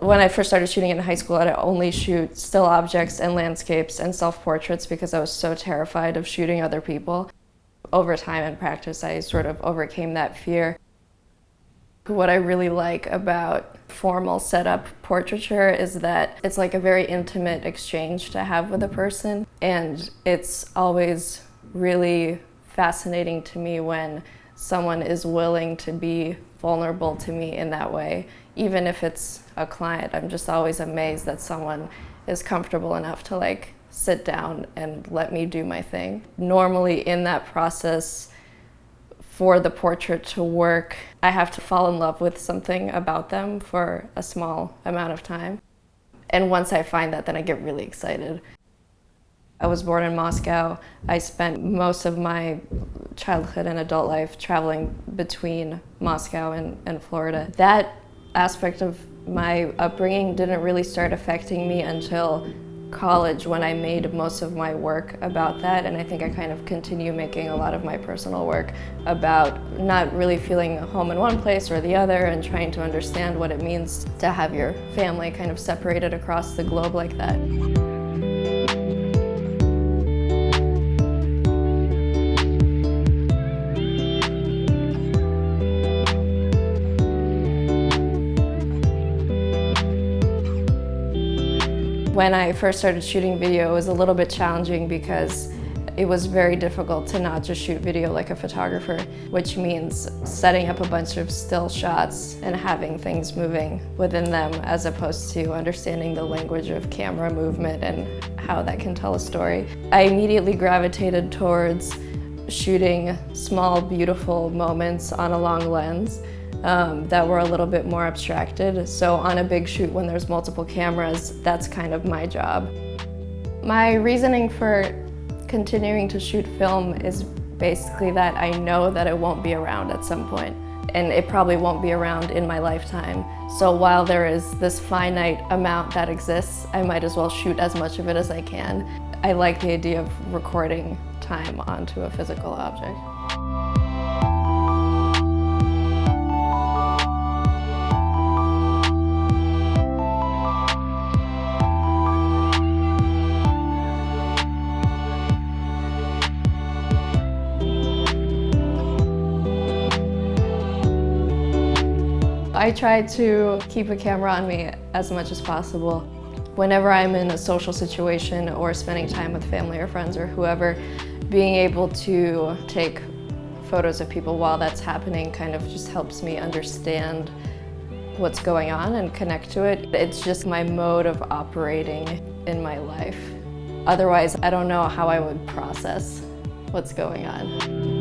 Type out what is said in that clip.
When I first started shooting in high school, I'd only shoot still objects and landscapes and self-portraits because I was so terrified of shooting other people. Over time and practice, I sort of overcame that fear. What I really like about formal setup portraiture is that it's like a very intimate exchange to have with a person, and it's always really fascinating to me when someone is willing to be vulnerable to me in that way. Even if it's a client, I'm just always amazed that someone is comfortable enough to like sit down and let me do my thing. Normally in that process, for the portrait to work, I have to fall in love with something about them for a small amount of time. And once I find that, then I get really excited. I was born in Moscow. I spent most of my childhood and adult life traveling between Moscow and Florida. That aspect of my upbringing didn't really start affecting me until college, when I made most of my work about that, and I think I kind of continue making a lot of my personal work about not really feeling home in one place or the other and trying to understand what it means to have your family kind of separated across the globe like that. When I first started shooting video, it was a little bit challenging because it was very difficult to not just shoot video like a photographer, which means setting up a bunch of still shots and having things moving within them, as opposed to understanding the language of camera movement and how that can tell a story. I immediately gravitated towards shooting small, beautiful moments on a long lens. That were a little bit more abstracted. So on a big shoot when there's multiple cameras, that's kind of my job. My reasoning for continuing to shoot film is basically that I know that it won't be around at some point, and it probably won't be around in my lifetime. So while there is this finite amount that exists, I might as well shoot as much of it as I can. I like the idea of recording time onto a physical object. I try to keep a camera on me as much as possible. Whenever I'm in a social situation or spending time with family or friends or whoever, being able to take photos of people while that's happening kind of just helps me understand what's going on and connect to it. It's just my mode of operating in my life. Otherwise, I don't know how I would process what's going on.